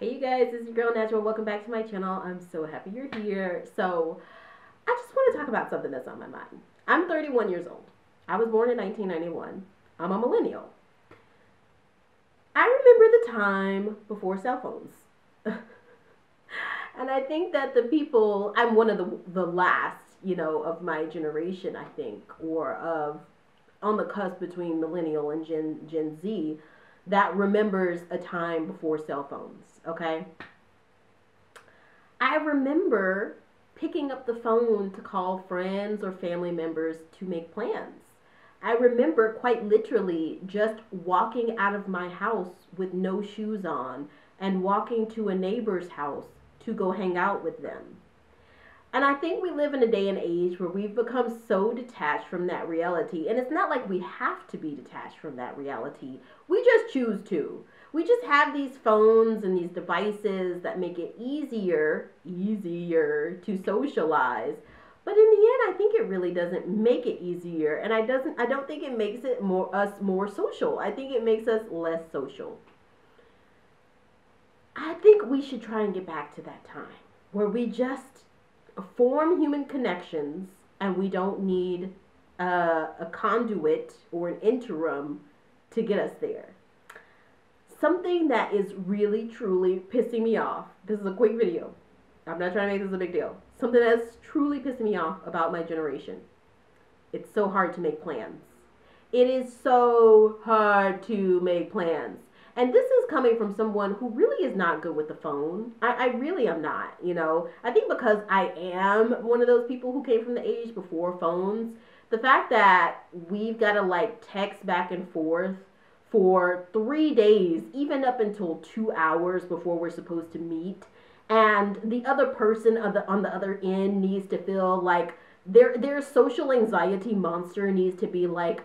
Hey you guys, this is your girl Natural. Welcome back to my channel. I'm so happy you're here. So, I just want to talk about something that's on my mind. I'm 31 years old. I was born in 1991. I'm a millennial. I remember the time before cell phones. And I think that the people, I'm one of the last, of my generation, I think, or of on the cusp between millennial and Gen Z that remembers a time before cell phones, okay? I remember picking up the phone to call friends or family members to make plans. I remember quite literally just walking out of my house with no shoes on and walking to a neighbor's house to go hang out with them. And I think we live in a day and age where we've become so detached from that reality. And it's not like we have to be detached from that reality. We just choose to. We just have these phones and these devices that make it easier to socialize. But in the end, I think it really doesn't make it easier. And I don't think it makes it more social. I think it makes us less social. I think we should try and get back to that time where we just form human connections and we don't need a conduit or an interim to get us there. Something that is really truly pissing me off. This is a quick video. I'm not trying to make this a big deal. Something that's truly pissing me off about my generation. It's so hard to make plans. It is so hard to make plans. And this is coming from someone who really is not good with the phone. I really am not, I think because I am one of those people who came from the age before phones, the fact that we've got to like text back and forth for 3 days, even up until 2 hours before we're supposed to meet, and the other person on the other end needs to feel like their social anxiety monster needs to be like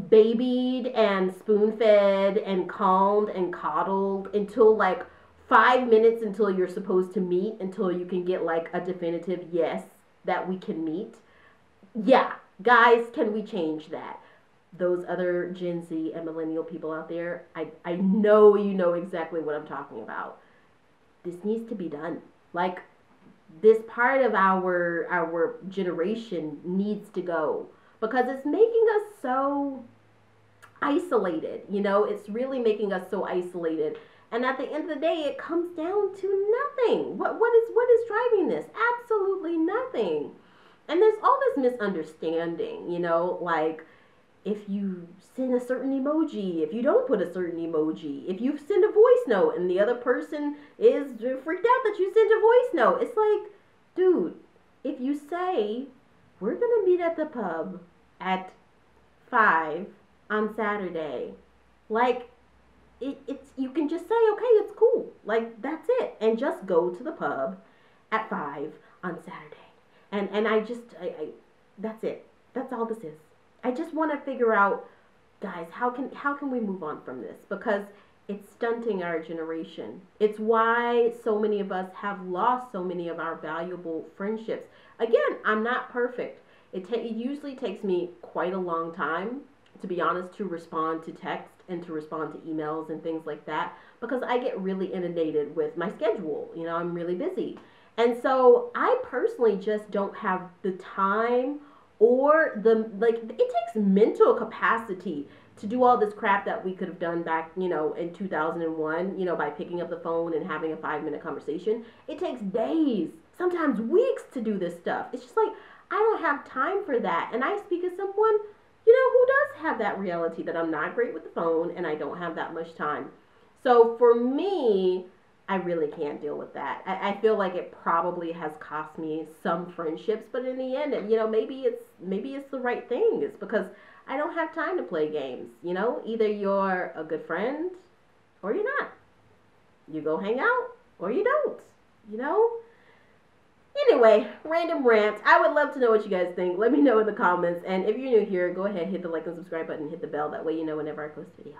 babied and spoon-fed and calmed and coddled until like 5 minutes until you're supposed to meet, until you can get like a definitive yes that we can meet. Yeah, guys, can we change that? Those other Gen Z and millennial people out there, I know you know exactly what I'm talking about. This needs to be done. Like, this part of our generation needs to go, because it's making us so isolated. It's really making us so isolated. And at the end of the day, it comes down to nothing. What is driving this? Absolutely nothing. And there's all this misunderstanding, like if you send a certain emoji, if you don't put a certain emoji, if you send a voice note and the other person is freaked out that you sent a voice note. It's like, dude, if you say, we're going to meet at the pub at 5 on Saturday, like, it's you can just say, okay, it's cool. Like, that's it. And just go to the pub at 5 on Saturday. And I that's it. That's all this is. I just want to figure out, guys, how can we move on from this? Because it's stunting our generation. It's why so many of us have lost so many of our valuable friendships. Again, I'm not perfect. It usually takes me quite a long time, to be honest, to respond to text and to respond to emails and things like that, because I get really inundated with my schedule. I'm really busy. And so I personally just don't have the time or it takes mental capacity to do all this crap that we could have done back, in 2001, by picking up the phone and having a 5-minute conversation. It takes days, sometimes weeks to do this stuff. It's just like, I don't have time for that. And I speak as someone, who does have that reality that I'm not great with the phone and I don't have that much time. So for me, I really can't deal with that. I feel like it probably has cost me some friendships, but in the end, maybe it's the right thing. It's because I don't have time to play games. Either you're a good friend or you're not. You go hang out or you don't. Anyway, random rant. I would love to know what you guys think. Let me know in the comments. And if you're new here, go ahead, hit the like and subscribe button, hit the bell. That way you know whenever I post a video.